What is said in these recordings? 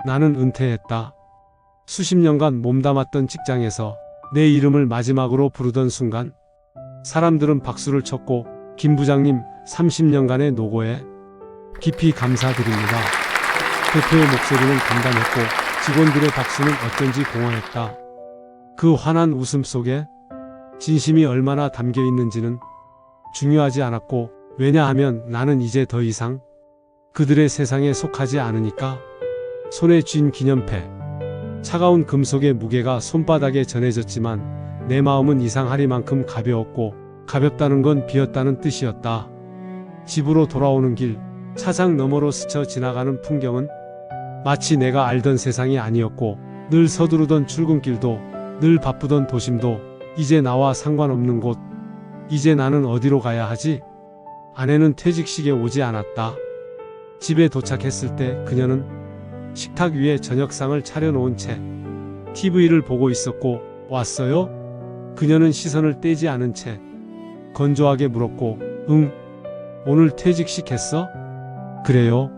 나는 은퇴했다. 수십 년간 몸담았던 직장에서 내 이름을 마지막으로 부르던 순간 사람들은 박수를 쳤고 김 부장님 30년간의 노고에 깊이 감사드립니다. 대표의 목소리는 담담했고 직원들의 박수는 어쩐지 공허했다. 그 환한 웃음 속에 진심이 얼마나 담겨 있는지는 중요하지 않았고, 왜냐하면 나는 이제 더 이상 그들의 세상에 속하지 않으니까. 손에 쥔 기념패, 차가운 금속의 무게가 손바닥에 전해졌지만 내 마음은 이상하리만큼 가벼웠고, 가볍다는 건 비었다는 뜻이었다. 집으로 돌아오는 길, 차장 너머로 스쳐 지나가는 풍경은 마치 내가 알던 세상이 아니었고, 늘 서두르던 출근길도, 늘 바쁘던 도심도 이제 나와 상관없는 곳. 이제 나는 어디로 가야 하지? 아내는 퇴직식에 오지 않았다. 집에 도착했을 때 그녀는 식탁 위에 저녁상을 차려놓은 채 TV를 보고 있었고, 왔어요? 그녀는 시선을 떼지 않은 채 건조하게 물었고, 응. 오늘 퇴직식 했어? 그래요.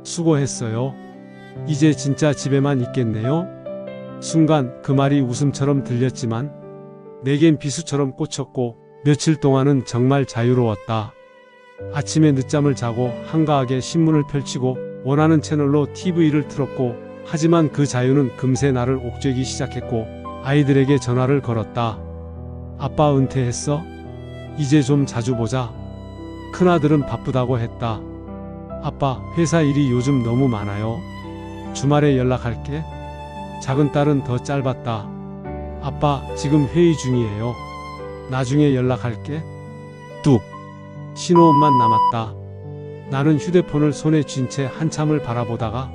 수고했어요. 이제 진짜 집에만 있겠네요? 순간 그 말이 웃음처럼 들렸지만 내겐 비수처럼 꽂혔고, 며칠 동안은 정말 자유로웠다. 아침에 늦잠을 자고 한가하게 신문을 펼치고 원하는 채널로 TV를 틀었고, 하지만 그 자유는 금세 나를 옥죄기 시작했고, 아이들에게 전화를 걸었다. 아빠 은퇴했어? 이제 좀 자주 보자. 큰아들은 바쁘다고 했다. 아빠, 회사 일이 요즘 너무 많아요. 주말에 연락할게. 작은 딸은 더 짧았다. 아빠, 지금 회의 중이에요. 나중에 연락할게. 뚝. 신호음만 남았다. 나는 휴대폰을 손에 쥔 채 한참을 바라보다가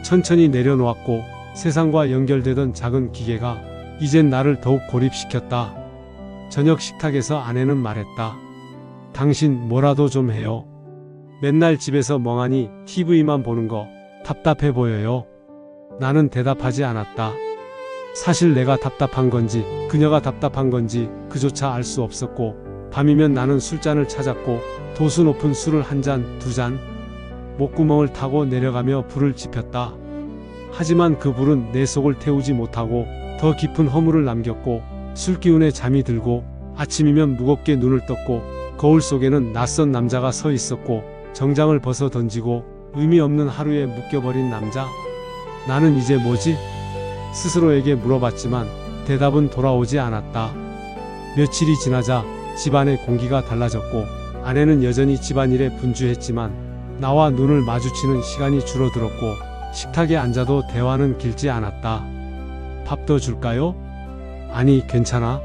천천히 내려놓았고, 세상과 연결되던 작은 기계가 이젠 나를 더욱 고립시켰다. 저녁 식탁에서 아내는 말했다. 당신 뭐라도 좀 해요. 맨날 집에서 멍하니 TV만 보는 거 답답해 보여요. 나는 대답하지 않았다. 사실 내가 답답한 건지 그녀가 답답한 건지 그조차 알 수 없었고, 밤이면 나는 술잔을 찾았고 도수 높은 술을 한 잔, 두 잔, 목구멍을 타고 내려가며 불을 지폈다. 하지만 그 불은 내 속을 태우지 못하고 더 깊은 허물을 남겼고, 술기운에 잠이 들고 아침이면 무겁게 눈을 떴고, 거울 속에는 낯선 남자가 서 있었고, 정장을 벗어 던지고 의미 없는 하루에 묶여버린 남자. 나는 이제 뭐지? 스스로에게 물어봤지만 대답은 돌아오지 않았다. 며칠이 지나자 집안의 공기가 달라졌고, 아내는 여전히 집안일에 분주했지만 나와 눈을 마주치는 시간이 줄어들었고, 식탁에 앉아도 대화는 길지 않았다. 밥 더 줄까요? 아니, 괜찮아.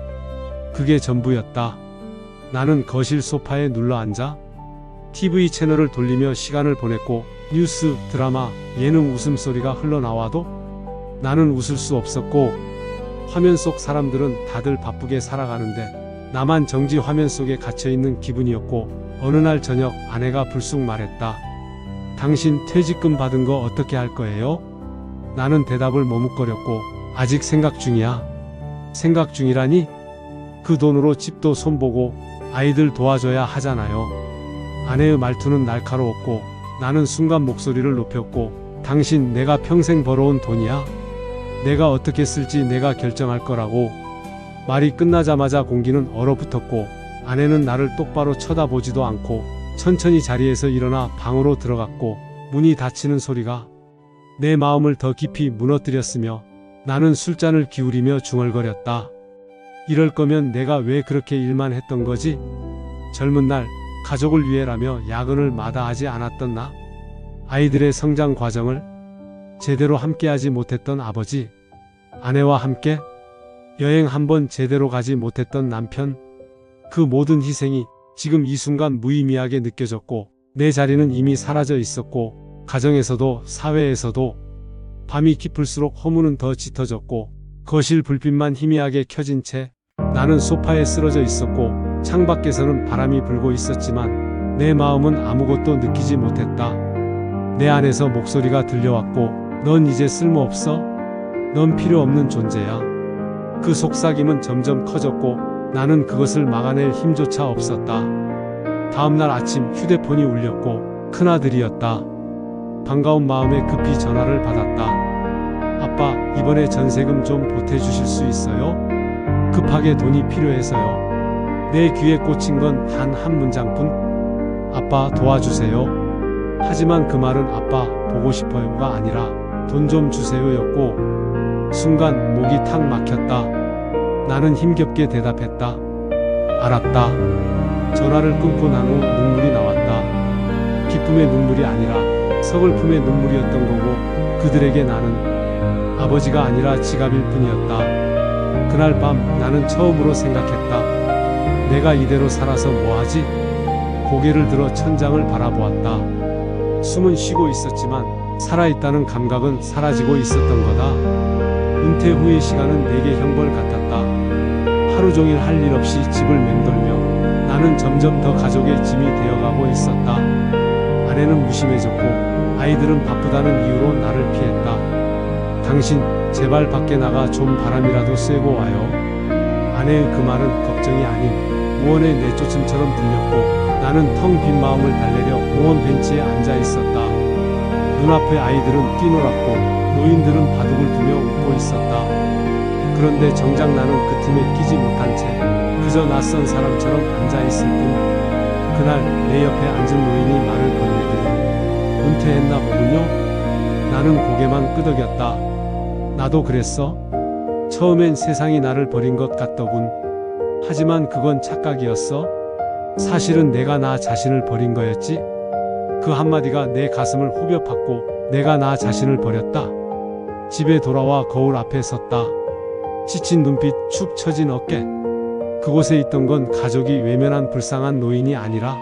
그게 전부였다. 나는 거실 소파에 눌러앉아 TV 채널을 돌리며 시간을 보냈고, 뉴스, 드라마, 예능 웃음소리가 흘러나와도 나는 웃을 수 없었고, 화면 속 사람들은 다들 바쁘게 살아가는데 나만 정지 화면 속에 갇혀있는 기분이었고, 어느 날 저녁 아내가 불쑥 말했다. 당신 퇴직금 받은 거 어떻게 할 거예요? 나는 대답을 머뭇거렸고, 아직 생각 중이야. 생각 중이라니? 그 돈으로 집도 손보고 아이들 도와줘야 하잖아요. 아내의 말투는 날카로웠고, 나는 순간 목소리를 높였고, 당신 내가 평생 벌어온 돈이야? 내가 어떻게 쓸지 내가 결정할 거라고. 말이 끝나자마자 공기는 얼어붙었고, 아내는 나를 똑바로 쳐다보지도 않고 천천히 자리에서 일어나 방으로 들어갔고, 문이 닫히는 소리가 내 마음을 더 깊이 무너뜨렸으며 나는 술잔을 기울이며 중얼거렸다. 이럴 거면 내가 왜 그렇게 일만 했던 거지? 젊은 날 가족을 위해라며 야근을 마다하지 않았던 나, 아이들의 성장 과정을 제대로 함께하지 못했던 아버지, 아내와 함께 여행 한번 제대로 가지 못했던 남편, 그 모든 희생이 지금 이 순간 무의미하게 느껴졌고, 내 자리는 이미 사라져 있었고, 가정에서도 사회에서도. 밤이 깊을수록 허무는 더 짙어졌고, 거실 불빛만 희미하게 켜진 채 나는 소파에 쓰러져 있었고, 창밖에서는 바람이 불고 있었지만 내 마음은 아무것도 느끼지 못했다. 내 안에서 목소리가 들려왔고, 넌 이제 쓸모없어? 넌 필요 없는 존재야. 그 속삭임은 점점 커졌고, 나는 그것을 막아낼 힘조차 없었다. 다음날 아침 휴대폰이 울렸고, 큰아들이었다. 반가운 마음에 급히 전화를 받았다. 아빠, 이번에 전세금 좀 보태주실 수 있어요? 급하게 돈이 필요해서요. 내 귀에 꽂힌 건 단 한 문장뿐. 아빠, 도와주세요. 하지만 그 말은 아빠, 보고 싶어요가 아니라 돈 좀 주세요였고, 순간 목이 탁 막혔다. 나는 힘겹게 대답했다. 알았다. 전화를 끊고 난 후 눈물이 나왔다. 기쁨의 눈물이 아니라 서글픔의 눈물이었던 거고, 그들에게 나는 아버지가 아니라 지갑일 뿐이었다. 그날 밤 나는 처음으로 생각했다. 내가 이대로 살아서 뭐하지? 고개를 들어 천장을 바라보았다. 숨은 쉬고 있었지만 살아있다는 감각은 사라지고 있었던 거다. 은퇴 후의 시간은 내게 형벌 같았다. 하루 종일 할 일 없이 집을 맴돌며 나는 점점 더 가족의 짐이 되어가고 있었다. 아내는 무심해졌고 아이들은 바쁘다는 이유로 나를 피했다. 당신 제발 밖에 나가 좀 바람이라도 쐬고 와요. 아내의 그 말은 걱정이 아닌 무언의 내쫓음처럼 들렸고, 나는 텅 빈 마음을 달래려 공원 벤치에 앉아 있었다. 눈앞의 아이들은 뛰놀았고 노인들은 바둑을 두며 웃고 있었다. 그런데 정작 나는 그 틈에 끼지 못한 채 그저 낯선 사람처럼 앉아 있을 뿐. 그날 내 옆에 앉은 노인이 말을 건네더니 은퇴했나 보군요. 나는 고개만 끄덕였다. 나도 그랬어. 처음엔 세상이 나를 버린 것 같더군. 하지만 그건 착각이었어. 사실은 내가 나 자신을 버린 거였지. 그 한마디가 내 가슴을 후벼 팠고 내가 나 자신을 버렸다. 집에 돌아와 거울 앞에 섰다. 지친 눈빛, 축 처진 어깨. 그곳에 있던 건 가족이 외면한 불쌍한 노인이 아니라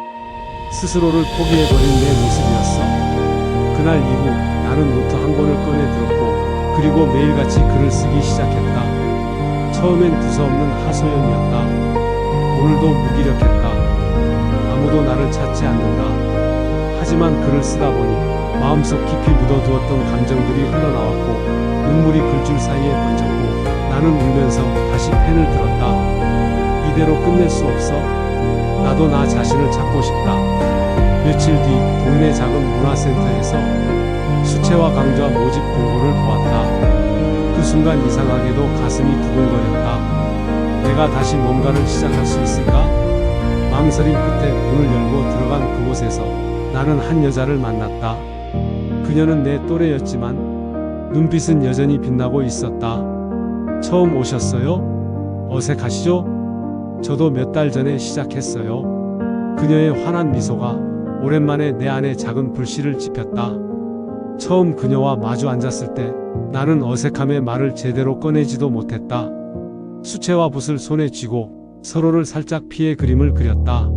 스스로를 포기해버린 내 모습이었어. 그날 이후 나는 노트 한 권을 꺼내 들었고, 그리고 매일같이 글을 쓰기 시작했다. 처음엔 두서없는 하소연이었다. 오늘도 무기력했다. 아무도 나를 찾지 않는다. 하지만 글을 쓰다 보니 마음속 깊이 묻어두었던 감정들이 흘러나왔고, 눈물이 글줄 사이에 번졌고, 나는 울면서 다시 펜을 들었다. 이대로 끝낼 수 없어. 나도 나 자신을 찾고 싶다. 며칠 뒤 동네 작은 문화센터에서 수채화 강좌 모집 공고를 보았다. 그 순간 이상하게도 가슴이 두근거렸다. 내가 다시 뭔가를 시작할 수 있을까? 망설임 끝에 문을 열고 들어간 그곳에서 나는 한 여자를 만났다. 그녀는 내 또래였지만 눈빛은 여전히 빛나고 있었다. 처음 오셨어요? 어색하시죠? 저도 몇 달 전에 시작했어요. 그녀의 환한 미소가 오랜만에 내 안에 작은 불씨를 지폈다. 처음 그녀와 마주 앉았을 때 나는 어색함에 말을 제대로 꺼내지도 못했다. 수채화 붓을 손에 쥐고 서로를 살짝 피해 그림을 그렸다.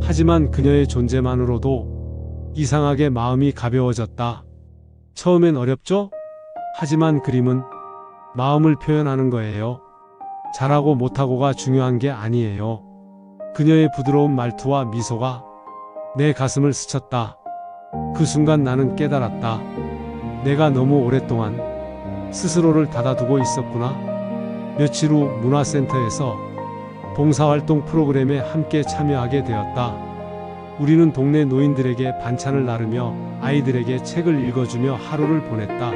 하지만 그녀의 존재만으로도 이상하게 마음이 가벼워졌다. 처음엔 어렵죠? 하지만 그림은 마음을 표현하는 거예요. 잘하고 못하고가 중요한 게 아니에요. 그녀의 부드러운 말투와 미소가 내 가슴을 스쳤다. 그 순간 나는 깨달았다. 내가 너무 오랫동안 스스로를 닫아두고 있었구나. 며칠 후 문화센터에서 봉사활동 프로그램에 함께 참여하게 되었다. 우리는 동네 노인들에게 반찬을 나르며 아이들에게 책을 읽어주며 하루를 보냈다.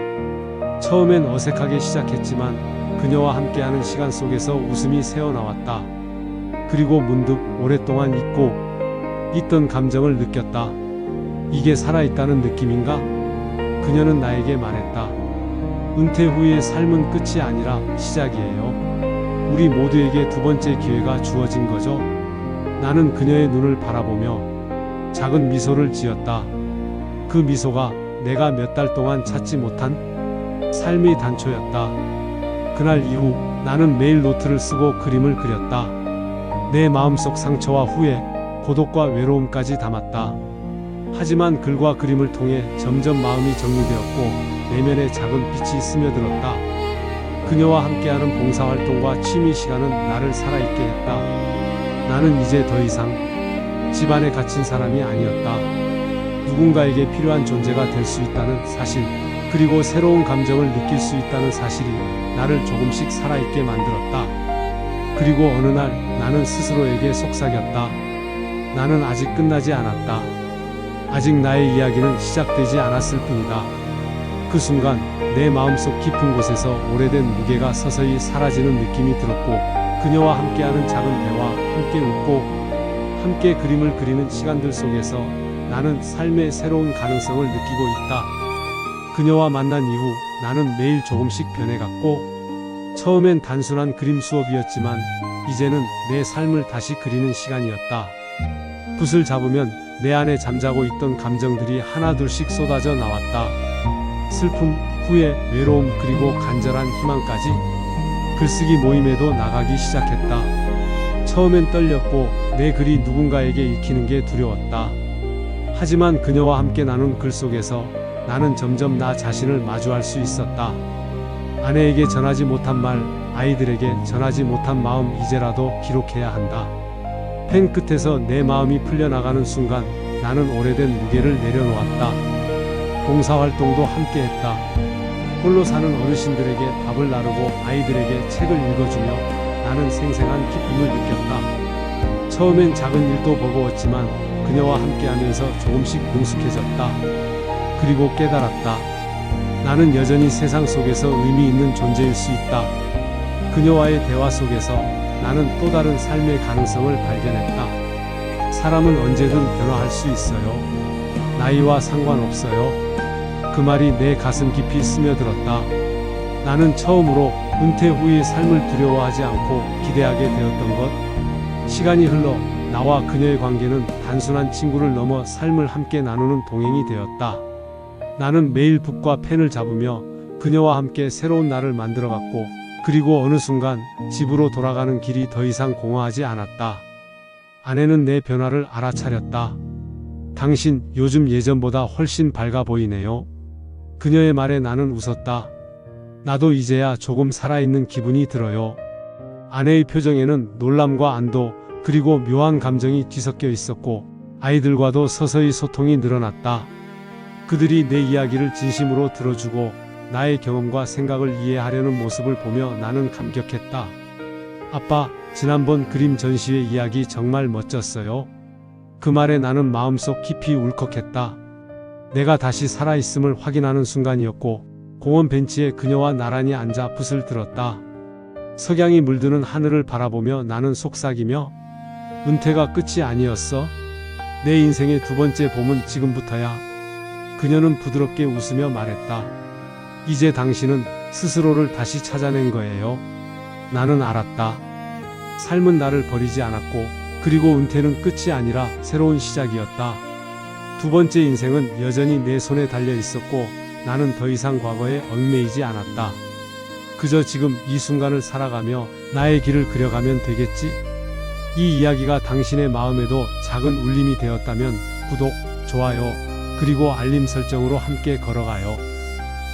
처음엔 어색하게 시작했지만 그녀와 함께하는 시간 속에서 웃음이 새어나왔다. 그리고 문득 오랫동안 잊고 있던 감정을 느꼈다. 이게 살아있다는 느낌인가? 그녀는 나에게 말했다. 은퇴 후의 삶은 끝이 아니라 시작이에요. 우리 모두에게 두 번째 기회가 주어진 거죠. 나는 그녀의 눈을 바라보며 작은 미소를 지었다. 그 미소가 내가 몇 달 동안 찾지 못한 삶의 단초였다. 그날 이후 나는 매일 노트를 쓰고 그림을 그렸다. 내 마음속 상처와 후회, 고독과 외로움까지 담았다. 하지만 글과 그림을 통해 점점 마음이 정리되었고 내면에 작은 빛이 스며들었다. 그녀와 함께하는 봉사활동과 취미 시간은 나를 살아있게 했다. 나는 이제 더 이상 집안에 갇힌 사람이 아니었다. 누군가에게 필요한 존재가 될 수 있다는 사실, 그리고 새로운 감정을 느낄 수 있다는 사실이 나를 조금씩 살아있게 만들었다. 그리고 어느 날 나는 스스로에게 속삭였다. 나는 아직 끝나지 않았다. 아직 나의 이야기는 시작되지 않았을 뿐이다. 그 순간 내 마음속 깊은 곳에서 오래된 무게가 서서히 사라지는 느낌이 들었고, 그녀와 함께하는 작은 대화, 함께 웃고 함께 그림을 그리는 시간들 속에서 나는 삶의 새로운 가능성을 느끼고 있다. 그녀와 만난 이후 나는 매일 조금씩 변해갔고, 처음엔 단순한 그림 수업이었지만 이제는 내 삶을 다시 그리는 시간이었다. 붓을 잡으면 내 안에 잠자고 있던 감정들이 하나둘씩 쏟아져 나왔다. 슬픔, 후회, 외로움, 그리고 간절한 희망까지. 글쓰기 모임에도 나가기 시작했다. 처음엔 떨렸고 내 글이 누군가에게 읽히는 게 두려웠다. 하지만 그녀와 함께 나눈 글 속에서 나는 점점 나 자신을 마주할 수 있었다. 아내에게 전하지 못한 말, 아이들에게 전하지 못한 마음, 이제라도 기록해야 한다. 펜 끝에서 내 마음이 풀려나가는 순간 나는 오래된 무게를 내려놓았다. 봉사활동도 함께했다. 홀로 사는 어르신들에게 밥을 나르고 아이들에게 책을 읽어주며 나는 생생한 기쁨을 느꼈다. 처음엔 작은 일도 버거웠지만 그녀와 함께하면서 조금씩 능숙해졌다. 그리고 깨달았다. 나는 여전히 세상 속에서 의미 있는 존재일 수 있다. 그녀와의 대화 속에서 나는 또 다른 삶의 가능성을 발견했다. 사람은 언제든 변화할 수 있어요. 나이와 상관없어요. 그 말이 내 가슴 깊이 스며들었다. 나는 처음으로 은퇴 후의 삶을 두려워하지 않고 기대하게 되었던 것. 시간이 흘러 나와 그녀의 관계는 단순한 친구를 넘어 삶을 함께 나누는 동행이 되었다. 나는 매일 붓과 펜을 잡으며 그녀와 함께 새로운 날을 만들어갔고, 그리고 어느 순간 집으로 돌아가는 길이 더 이상 공허하지 않았다. 아내는 내 변화를 알아차렸다. 당신 요즘 예전보다 훨씬 밝아 보이네요. 그녀의 말에 나는 웃었다. 나도 이제야 조금 살아있는 기분이 들어요. 아내의 표정에는 놀람과 안도, 그리고 묘한 감정이 뒤섞여 있었고, 아이들과도 서서히 소통이 늘어났다. 그들이 내 이야기를 진심으로 들어주고 나의 경험과 생각을 이해하려는 모습을 보며 나는 감격했다. 아빠, 지난번 그림 전시회 이야기 정말 멋졌어요. 그 말에 나는 마음속 깊이 울컥했다. 내가 다시 살아있음을 확인하는 순간이었고, 공원 벤치에 그녀와 나란히 앉아 붓을 들었다. 석양이 물드는 하늘을 바라보며 나는 속삭이며, 은퇴가 끝이 아니었어. 내 인생의 두 번째 봄은 지금부터야. 그녀는 부드럽게 웃으며 말했다. 이제 당신은 스스로를 다시 찾아낸 거예요. 나는 알았다. 삶은 나를 버리지 않았고, 그리고 은퇴는 끝이 아니라 새로운 시작이었다. 두 번째 인생은 여전히 내 손에 달려 있었고, 나는 더 이상 과거에 얽매이지 않았다. 그저 지금 이 순간을 살아가며 나의 길을 그려가면 되겠지? 이 이야기가 당신의 마음에도 작은 울림이 되었다면 구독, 좋아요, 그리고 알림 설정으로 함께 걸어가요.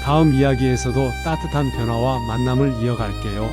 다음 이야기에서도 따뜻한 변화와 만남을 이어갈게요.